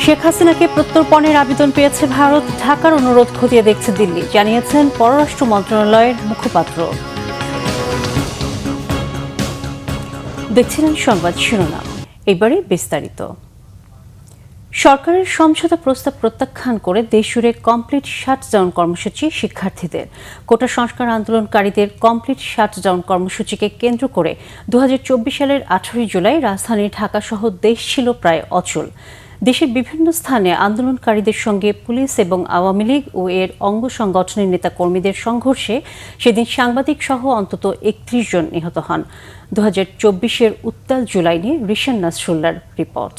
শেখ হাসিনাকে প্রত্যর্পণের আবেদন পেয়েছে ভারত, ঢাকার অনুরোধ খতিয়ে দেখছে দিল্লি, জানিয়েছেন পররাষ্ট্র মন্ত্রণালয়ের মুখপাত্র। দেখছিলেন সংবাদ শিরোনাম, এবারে বিস্তারিত। সরকারের সমঝোতা প্রস্তাব প্রত্যাখ্যান করে দেশজুড়ে কমপ্লিট শাটডাউন কর্মসূচি শিক্ষার্থীদের। কোটা সংস্কার আন্দোলনকারীদের কমপ্লিট শাটডাউন কর্মসূচিকে কেন্দ্র করে 2024 সালের 18 জুলাই রাজধানী ঢাকাসহ দেশ ছিল প্রায় অচল। দেশের বিভিন্ন স্থানে আন্দোলনকারীদের সঙ্গে পুলিশ এবং আওয়ামী লীগ ও এর অঙ্গ সংগঠনের নেতাকর্মীদের সংঘর্ষে সেদিন সাংবাদিক সহ অন্তত 31 জন নিহত হন। 2024-এর উত্তাল জুলাই নিয়ে রিশান নাসরুল্লাহর রিপোর্ট।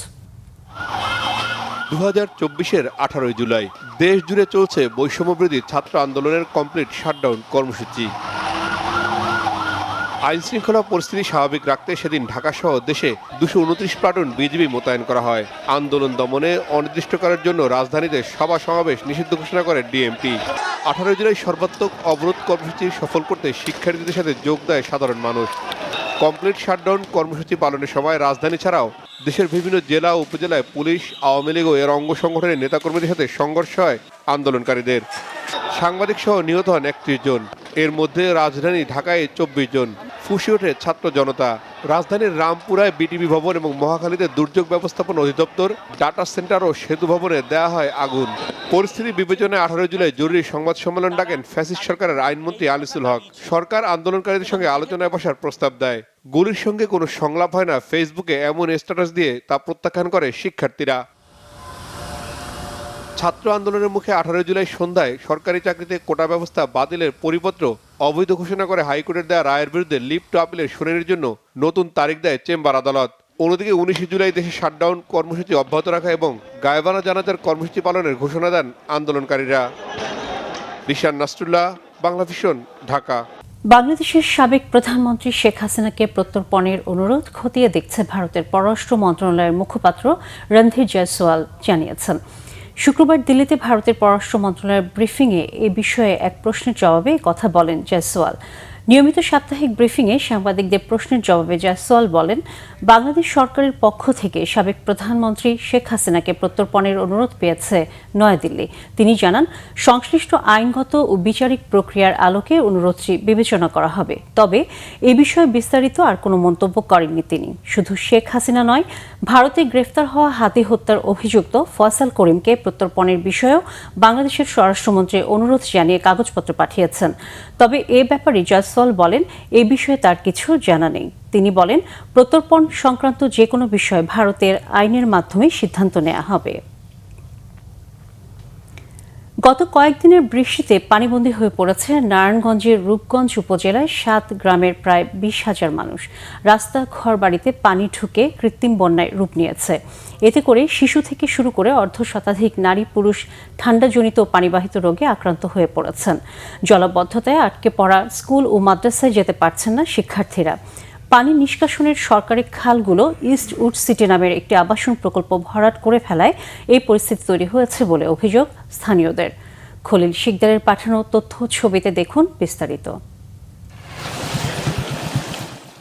2024-এর 18 জুলাই দেশ জুড়ে চলছে বৈষম্যবিরোধী ছাত্র আন্দোলনের কমপ্লিট শাটডাউন কর্মসূচি। আইন শৃঙ্খলা পরিস্থিতি স্বাভাবিক রাখতে সেদিন ঢাকাসহ দেশে 229 প্লাটুন বিজিবি মোতায়েন করা হয়। আন্দোলন দমনে অনির্দিষ্টকালের জন্য রাজধানীতে সভা সমাবেশ নিষিদ্ধ ঘোষণা করে ডিএমপি। 18 জুলাই সর্বাত্মক অবরোধ কর্মসূচি সফল করতে শিক্ষার্থীদের সাথে যোগ দেয় সাধারণ মানুষ। কমপ্লিট শাটডাউন কর্মসূচি পালনের সময় রাজধানী ছাড়াও দেশের বিভিন্ন জেলা ও উপজেলায় পুলিশ, আওয়ামী লীগ ও এর অঙ্গ সংগঠনের নেতাকর্মীদের সাথে সংঘর্ষ হয় আন্দোলনকারীদের। সাংবাদিক সহ নিহত হন 31 জন, এর মধ্যে রাজধানী ঢাকায় 24 জন। ফুঁসে ওঠে ছাত্র জনতা। রাজধানীর রামপুরায় বিটিভি ভবন এবং মহাখালীতে দুর্যোগ ব্যবস্থাপনা অধিদপ্তর, ডাটা সেন্টার ও সেতু ভবনে দেয়া হয় আগুন। পরিস্থিতি বিবেচনায় 18 জুলাই জরুরি সংবাদ সম্মেলন ডাকেন ফ্যাসিস্ট সরকারের আইনমন্ত্রী আনিসুল হক। সরকার আন্দোলনকারীদের সঙ্গে আলোচনায় বসার প্রস্তাব দেয়। গুলির সঙ্গে কোনো সংলাপ হয় না, ফেসবুকে এমন স্ট্যাটাস দিয়ে তা প্রত্যাখ্যান করে শিক্ষার্থীরা। ছাত্র আন্দোলনের মুখে 18 জুলাই সন্ধ্যায় সরকারি চাকরিতে কোটা ব্যবস্থা বাতিলের পরিপত্র অবৈধ ঘোষণা করে হাইকোর্টের দেওয়া রায়ের বিরুদ্ধে লিভ টু আপিলের শুনানির জন্য নতুন তারিখ দেয় চেম্বার আদালত। অন্যদিকে 19 জুলাই দেশে শাটডাউন কর্মসূচি অব্যাহত রাখা এবং গায়েবানা জানাজার কর্মসূচি পালনের ঘোষণা দেন আন্দোলনকারীরা। রিশান নাসরুল্লাহ, বাংলা ভিশন, ঢাকা। বাংলাদেশের সাবেক প্রধানমন্ত্রী শেখ হাসিনাকে প্রত্যর্পণের অনুরোধ খতিয়ে দেখছে ভারতের পররাষ্ট্র মন্ত্রণালয়ের মুখপাত্র রণধীর জয়সওয়াল জানিয়েছেন। শুক্রবার দিল্লিতে ভারতের পররাষ্ট্র মন্ত্রণালয়ের ব্রিফিংয়ে এ বিষয়ে এক প্রশ্নের জবাবে কথা বলেন জয়সওয়াল। নিয়মিত সাপ্তাহিক ব্রিফিংয়ে সাংবাদিকদের প্রশ্নের জবাবে জয়সওয়াল বলেন, বাংলাদেশ সরকারের পক্ষ থেকে সাবেক প্রধানমন্ত্রী শেখ হাসিনাকে প্রত্যর্পণের অনুরোধ পেয়েছে নয়াদিল্লি। তিনি জানান, সংশ্লিষ্ট আইনগত ও বিচারিক প্রক্রিয়ার আলোকে অনুরোধটি বিবেচনা করা হবে। তবে এ বিষয়ে বিস্তারিত আর কোনো মন্তব্য করেননি তিনি। শুধু শেখ হাসিনা নয়, ভারতে গ্রেফতার হওয়া হাতি হত্যার অভিযুক্ত ফয়সাল করিমকে প্রত্যর্পণের বিষয়েও বাংলাদেশের স্বরাষ্ট্রমন্ত্রী অনুরোধ জানিয়ে কাগজপত্র পাঠিয়েছেন। তবে এ ব্যাপারে জয়সওয়াল বলেন, এ বিষয়ে তার কিছু জানা নেই। তিনি বলেন, প্রত্যর্পণ সংক্রান্ত যে কোনো বিষয়ে ভারতের আইনের মাধ্যমে সিদ্ধান্ত নেওয়া হবে। গত কয়েকদিনের বৃষ্টিতে পানিবন্দী হয়ে পড়েছে নারায়ণগঞ্জের রূপগঞ্জ উপজেলায় 7 গ্রামের প্রায় 20,000 মানুষ। রাস্তা, ঘরবাড়িতে পানি ঢুকে কৃত্রিম বন্যায় রূপ নিয়েছে। এতে করে শিশু থেকে শুরু করে অর্ধশতাধিক নারী পুরুষ ঠান্ডাজনিত পানিবাহিত রোগে আক্রান্ত হয়ে পড়েছেন। জলাবদ্ধতায় আটকে পড়া স্কুল ও মাদ্রাসায় যেতে পারছেন না শিক্ষার্থীরা। পানি নিষ্কাশনের সরকারি খালগুলো ইস্ট উড সিটি নামের একটি আবাসন প্রকল্প ভরাট করে ফেলায় এই পরিস্থিতি তৈরি হয়েছে বলে অভিযোগ স্থানীয়দের। খলিল শিকদারের পাঠানো তথ্য ছবিতে দেখুন বিস্তারিত।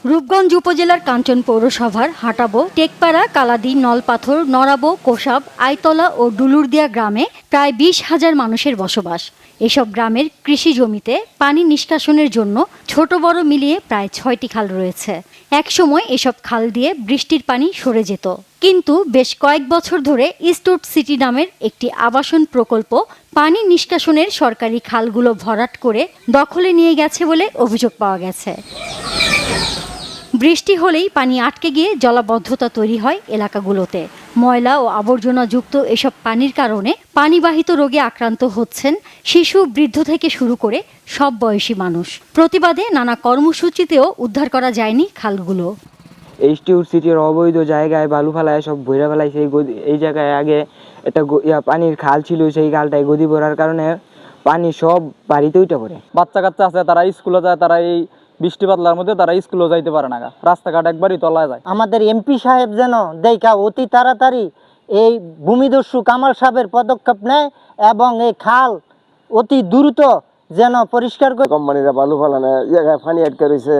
রূপগঞ্জ উপজেলার কাঞ্চন পৌরসভার হাটাবো, টেকপাড়া, কালাদি, নলপাথর, নরাবো, কোষাব, আইতলা ও ডুলুরদিয়া গ্রামে প্রায় 20,000 মানুষের বসবাস। এসব গ্রামের কৃষি জমিতে পানি নিষ্কাশনের জন্য ছোট বড় মিলিয়ে প্রায় 6টি খাল রয়েছে। একসময় এসব খাল দিয়ে বৃষ্টির পানি সরে যেত, কিন্তু বেশ কয়েক বছর ধরে ইস্টউড সিটি নামের একটি আবাসন প্রকল্প পানি নিষ্কাশনের সরকারি খালগুলো ভরাট করে দখলে নিয়ে গেছে বলে অভিযোগ পাওয়া গেছে। বৃষ্টি হলেই পানি আটকে গিয়ে জলাবদ্ধতা তৈরি হয় এলাকাগুলোতে। ময়লা ও আবর্জনা যুক্ত এসব পানির কারণে পানিবাহিত রোগে আক্রান্ত হচ্ছেন শিশু, বৃদ্ধ থেকে শুরু করে সব বয়সী মানুষ। প্রতিবাদে নানা কর্মসূচিতেও উদ্ধার করা যায়নি খালগুলো। ইস্টউড সিটির অবৈধ জায়গায় বালু ফেলায় সব ভরে ফেলাইছে। এই জায়গায় আগে একটা পানির খাল ছিল, সেই খালটায় গদি ভরার কারণে পানি সব বাড়িতে উঠে পড়ে। বাচ্চা কাচ্চা আছে, তারা স্কুলে যায়, তারা এই বৃষ্টি বাদলার মধ্যে তারা স্কুলে যাইতে পারে না, রাস্তাঘাট একবারই তলায় যায়। আমাদের এমপি সাহেব যেন দেখা অতি তাড়াতাড়ি এই ভূমিদস্যু কামাল সাহেবের পদক্ষেপ নেয় এবং এই খাল অতি দ্রুত যেন পরিষ্কার করে। কোম্পানিরা বালু ফালানো জায়গায় পানি আটকে রয়েছে,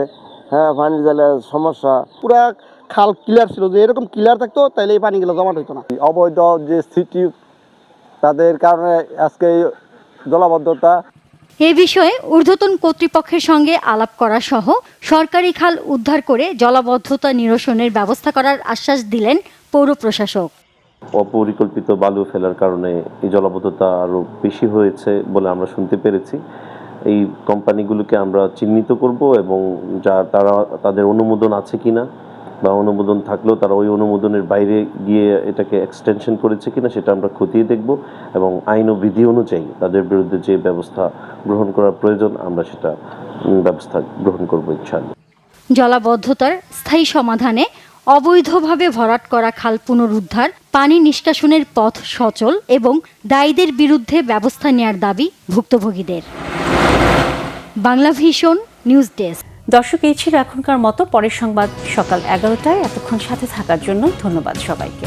হ্যাঁ, পানির জলে সমস্যা। পুরা খাল ক্লিয়ার ছিল, যে এরকম ক্লিয়ার থাকতো তাহলে এই পানিগুলো জমাট হতো না। অবৈধ যে সিটি তাদের কারণে আজকে এই জলাবদ্ধতা। এ বিষয়ে ঊর্ধ্বতন কর্তৃপক্ষের সঙ্গে আলাপ করা সহ সরকারি খাল উদ্ধার করে জলাবদ্ধতা নিরসনের ব্যবস্থা করার আশ্বাস দিলেন পৌর প্রশাসক। অপরিকল্পিত বালু ফেলার কারণে এই জলাবদ্ধতা আরও বেশি হয়েছে বলে আমরা শুনতে পেরেছি। এই কোম্পানিগুলোকে আমরা চিহ্নিত করব এবং তারা তাদের অনুমোদন আছে কিনা বা অনুমোদন থাকলেও তারা ওই অনুমোদনের বাইরে গিয়ে এটাকে এক্সটেনশন করেছে কিনা সেটা আমরা খতিয়ে দেখব এবং আইন ও বিধি অনুযায়ী তাদের বিরুদ্ধে যে ব্যবস্থা গ্রহণ করার প্রয়োজন আমরা সেটা ব্যবস্থা গ্রহণ করব ইনশাআল্লাহ। জলাবদ্ধতার স্থায়ী সমাধানে অবৈধভাবে ভরাট করা খাল পুনরুদ্ধার, পানি নিষ্কাশনের পথ সচল এবং দায়ীদের বিরুদ্ধে ব্যবস্থা নেয়ার দাবি ভুক্তভোগীদের। Bangla Vision news desk. দর্শক, এই ছিল এখনকার মতো। পরের সংবাদ সকাল 11টায়। এতক্ষণ সাথে থাকার জন্য ধন্যবাদ সবাইকে।